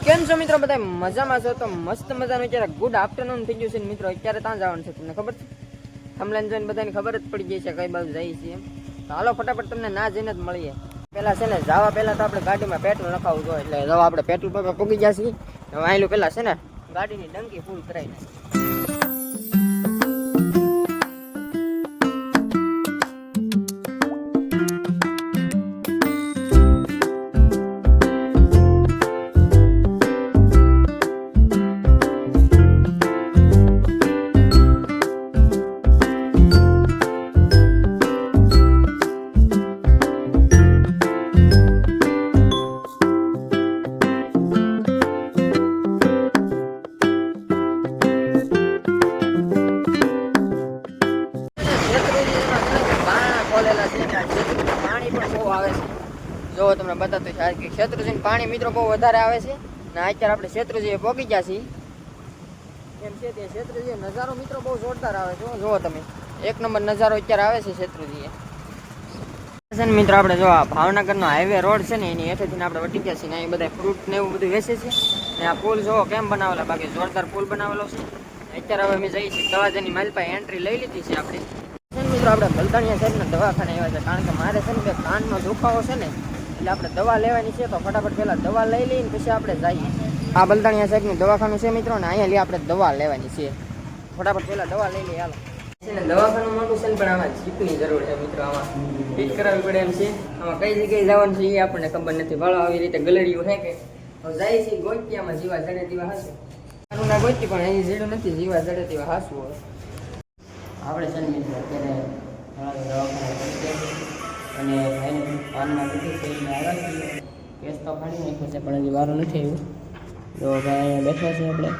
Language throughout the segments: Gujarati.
કેમ છો મિત્રો? બધા મજામાં છો? તો મસ્ત મજાનું અત્યારે ગુડ આફ્ટરનૂન થઈ ગયું છે મિત્રો. અત્યારે ત્યાં જવાનું છે, તમને ખબર છે? થમલેન જોઈને બધાને ખબર જ પડી ગઈ છે કઈ બાજુ જઈએ છીએ. તો હાલો ફટાફટ તમને ના જઈને જ મળીએ. પેલા છે ને જવા પહેલા તો આપણે ગાડીમાં પેટ્રોલ નખાવું જોઈએ, એટલે જવા આપણે પેટ્રોલ પંપે પૂગી ગયા છીએ. હવે આયલું પેલા છે ને ગાડીની ડંકી ફૂલ કરાવી નાખી. પાણી પણ બહુ આવે છે. જો તમને બતાવતો છે કે શેત્રુંજી પાણી મિત્રો બહુ વધારે આવે છે ને અત્યારે આપણે શેત્રુંજી પહોંચી ગયા છીએ. એમ છે તે શેત્રુંજી નજારો મિત્રો બહુ જોરદાર આવે છે. જુઓ તમે, એક નંબર નજારો અત્યારે આવે છે શેત્રુંજી મિત્રો. આપણે જો આ ભાવનગરનો હાઈવે રોડ છે ને એની હેઠેથી આપણે વટી ગયા છીએ ને અહીં બધા ફ્રૂટ ને એવું બધું વેચે છે. ને આ પુલ જોવો કેમ બનાવેલા, બાકી જોરદાર પુલ બનાવેલો છે. અત્યારે હવે અમે જઈએ છીએ તળાજાની માલપાઈ એન્ટ્રી લઈ લીધી છે આપણે. મિત્રો આપણે બલદાણિયા સાહેબના દવાખાને આવ્યા છે, કારણ કે મારે છે ને બે કાનનો દુખાવો છે ને, એટલે આપણે દવા લેવાની છે. તો ફટાફટ પહેલા દવા લઈ લઈને પછી આપણે જઈએ. આ બલદાણિયા સાહેબનું દવાખાનું છે મિત્રો, ને અહીંયા આપણે દવા લેવાની છે. ફટાફટ પહેલા દવા લઈ લઈએ હાલો. દવાખાનું મોટું છે ને પણ આમાં જીપની જરૂર છે મિત્રો. આમાં ફીટ કરાવવી પડે એમ છે. આમાં કઈ જગ્યાએ જવાનું છે એ આપણને ખબર નથી. ભાડો આવી રીતે ગલડિયું છે કે જાય છે ગોત્યામાં જીવા જડે તેવા હશે. ના ગોતી પણ અહીં જીડું નથી, જીવા જડે તેવા હાસવું હોય. આપણે છે ને મિત્રો અત્યારે દવાખાને અને ભાઈને પાનમાં નથી છે એટલે આવ્યા છીએ. કેસ તો ફાડી નાખ્યો છે પણ હજી વારો નથી આવ્યું. તો ભાઈ અહીંયા બેઠા છે આપણે,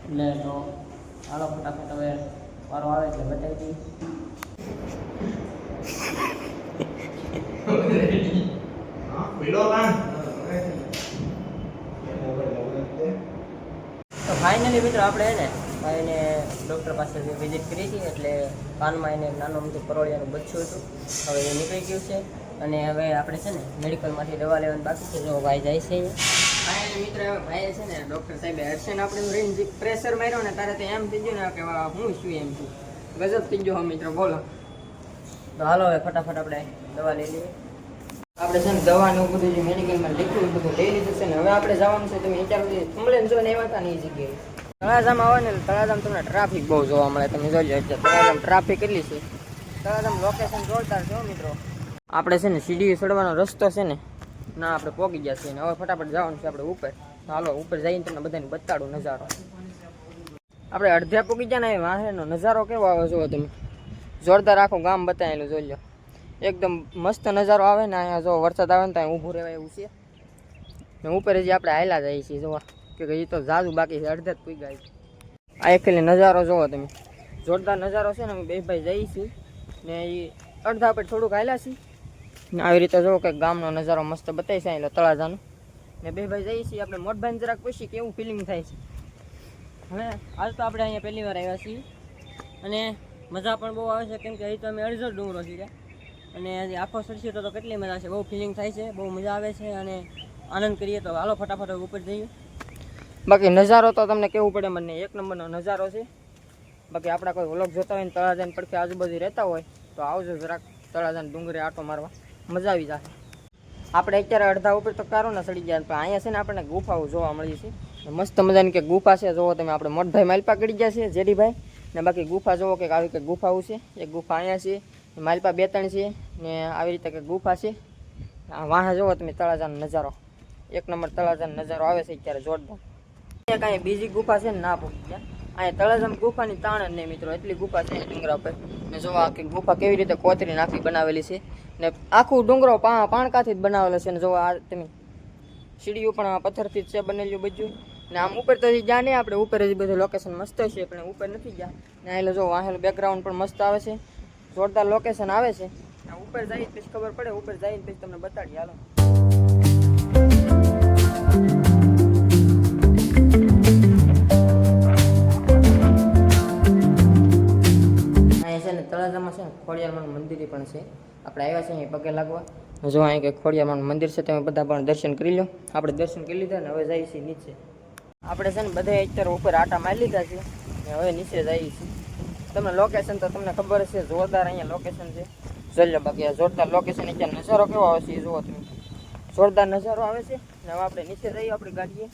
એટલે તો ચાલો ફટાફટ હવે વારો આવે એટલે બતાવી દઈએ. તો ફાઇનલી મિત્રો આપણે એને ભાઈને ડૉક્ટર પાસે વિઝિટ કરી હતી, એટલે કાનમાં એને નાનું અમથું પરોળિયાનું બચ્ચું હતું. હવે એ નીકળી ગયું છે અને હવે આપણે છે ને મેડિકલમાંથી દવા લેવાની બાકી છે. જો ભાઈ જાય છે અહીંયા મિત્ર. હવે ભાઈએ છે ને ડૉક્ટર સાહેબે હર્ષન આપણે રહીને પ્રેશર માર્યો ને તારે તો એમ થઈ ગયું ને કે હું શું એમ છું, ગજબ થઈ ગયો. હા મિત્રો બોલો. તો હાલો હવે ફટાફટ આપણે દવા લઈ લઈએ. આપણે છે ને દવાનું બધું જે મેડિકલમાં લીધું બધું લઈ લીધું છે ને હવે આપણે જવાનું છે. તમે વિચાર થમલેન જોઈને આવ્યા હતા ને એ જગ્યાએ તળાજામ આવે ને તળાજામ તમને ટ્રાફિક બહુ જોવા મળે. તમે જોઈ લો તળાજામ ટ્રાફિક કેટલી છે. તળાજામ લોકેશન જોરદાર છે મિત્રો. આપણે છે ને સીડી ચડવાનો રસ્તો છે ને ના આપણે પહોંચી ગયા છીએ ને હવે ફટાફટ જવાનું છે આપણે ઉપર. હાલો ઉપર જઈને તમને બધાને બતાડું નજારો. આપણે અડધ્યા પહોંચી ગયા ને એ વાહેરનો નજારો કેવો આવે જુઓ તમે. જોરદાર આખું ગામ બતાવેલું જોઈ લો. એકદમ મસ્ત નજારો આવે ને. અહીંયા જો વરસાદ આવે ને ત્યાં ઊભું રહેવાય એવું છે ને. ઉપર હજી આપણે હાયલા જઈએ છીએ જોવા કે એ તો જાજુ બાકી છે, અડધા જ પૂઈ ગયા છે. આ એકલી નજારો જોવો તમે, જોરદાર નજારો છે ને. અમે બે ભાઈ જઈએ છીએ ને એ અડધા આપણે થોડુંક હાલ્યા છીએ ને આવી રીતે જોવો કે ગામનો નજારો મસ્ત બતાવી છે એટલે તળાજાનો. ને બે ભાઈ જઈએ છીએ. આપણે મોટભાઈને જરાક પૂછી કેવું ફિલિંગ થાય છે. હવે આજ તો આપણે અહીંયા પહેલી વાર આવ્યા છીએ અને મજા પણ બહુ આવે છે, કેમ કે અહીં તો અમે અડધો ડુંગરો છીએ અને હજી આખો સરસીએ તો કેટલી મજા છે. બહુ ફિલિંગ થાય છે, બહુ મજા આવે છે અને આનંદ કરીએ. તો હાલો ફટાફટ ઉપર જઈએ. બાકી નજારો તો તમને કેવું પડે મને, એક નંબરનો નજારો છે. બાકી આપણા કોઈ વ્લોગ જોતા હોય ને તળાજાની પડખે આજુબાજુ રહેતા હોય તો આવજો જરાક તળાજાને ડુંગરે આટો મારવા, મજા આવી જશે. આપણે અત્યારે અડધા ઉપર તો કારો ના સડી ગયા, પણ અહીંયા છે ને આપણને ગુફાઓ જોવા મળી છે. મસ્ત મજાની કે ગુફા છે. જોવો તમે આપણે મોટભાઈ માલપા કરી ગયા છે જેડીભાઈ ને. બાકી ગુફા જોવો કે આવી કંઈક ગુફાઓ છે. એક ગુફા અહીંયા છે, માલપા 2-3 છે ને આવી રીતે કંઈક ગુફા છે. વાહ જોવો તમે તળાજાનો નજારો, એક નંબર તળાજાનો નજારો આવે છે અત્યારે જોરદાર. અહીંયા કાંઈ બીજી ગુફા છે ને ના પહોંચી ગયા. અહીંયા તળાજામ ગુફાની તાણ જ નહીં મિત્રો, એટલી ગુફા છે ડુંગરા પર. ને જો આખી ગુફા કેવી રીતે કોતરી નાખી બનાવેલી છે ને આખું ડુંગરો પાણકાથી જ બનાવેલો છે. ને જો આ તમે સીડીઓ પણ પથ્થરથી જ છે બનેલું બધું. ને આમ ઉપર તો હજી ગયા નહીં આપણે, ઉપર હજી બધું લોકેશન મસ્ત છે પણ ઉપર નથી ગયા. ને આવેલું જો વાહેલું બેકગ્રાઉન્ડ પણ મસ્ત આવે છે, જોરદાર લોકેશન આવે છે. ઉપર જઈએ પછી ખબર પડે, ઉપર જઈને પછી તમને બતાડીએ હાલો. અહીંયા છે ને તળાજામાં છે ને ખોડિયારમાં મંદિર પણ છે. આપણે આવ્યા છીએ અહીં પગે લાગવા જો અહીં કંઈક ખોડિયારમાંનું મંદિર છે, તમે બધા પણ દર્શન કરી લો. આપણે દર્શન કરી લીધા ને હવે જઈએ છીએ નીચે. આપણે છે ને બધા અત્યારે ઉપર આટા મારી લીધા છે ને હવે નીચે જઈએ છીએ. તમને લોકેશન તો તમને ખબર છે, જોરદાર અહીંયા લોકેશન છે. ચાલો બાકી આ જોરદાર લોકેશન, અત્યારે નજારો કેવો આવે છે એ જુઓ તમે. જોરદાર નજારો આવે છે ને હવે આપણે નીચે જઈએ આપણી ગાડીએ.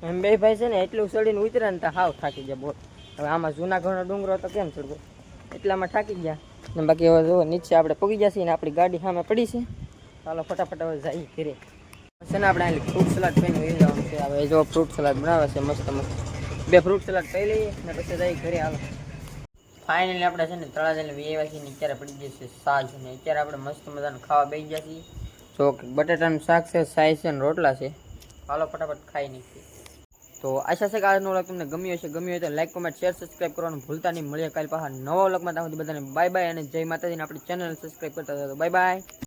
એમ બે ભાઈ છે ને એટલું ચડીને ઉતરે ને તો હાવ થાકી ગયા બોલ. હવે આમાં જૂનાગઢનો ડુંગરો તો કેમ ચડવો, એટલામાં થાકી ગયા ને. બાકી હવે જો નીચે આપણે પગી ગયા છીએ ને આપણી ગાડી સામે પડી છે. ચાલો ફટાફટ હવે જઈએ ઘરે. છે ને આપણે અહીં ફ્રૂટ સલાડ ખાઈને લઈ જવાનું છે. હવે જો ફ્રૂટ સલાડ બનાવે છે મસ્ત મસ્ત. 2 ફ્રૂટ સલાડ ખાઈ લઈએ ને પછી જઈએ ઘરે. હાલો ફાઇનલી આપણે છે ને તળાજાને વેવા છીએ ને અત્યારે પડી ગઈ છે સાજ, ને અત્યારે આપણે મસ્ત મજાનું ખાવા બેસી ગયા છીએ. જો બટાટાનું શાક છે, સાઈઝ છે ને રોટલા છે. હાલો ફટાફટ ખાઈ નાખીએ. તો આશા છે કે આજનો વ્લોગ તમને ગમ્યો હશે. ગમ્યો હોય તો લાઈક, કોમેન્ટ, શેર, સબસ્ક્રાઈબ કરવાનું ભૂલતા નહીં. મળીએ કાલે પાછા નવા વ્લોગમાં. ત્યાં સુધી બધાને બાય બાય અને જય માતાજીને. આપણી ચેનલ સબસ્ક્રાઈબ કરતા હતા. Bye bye.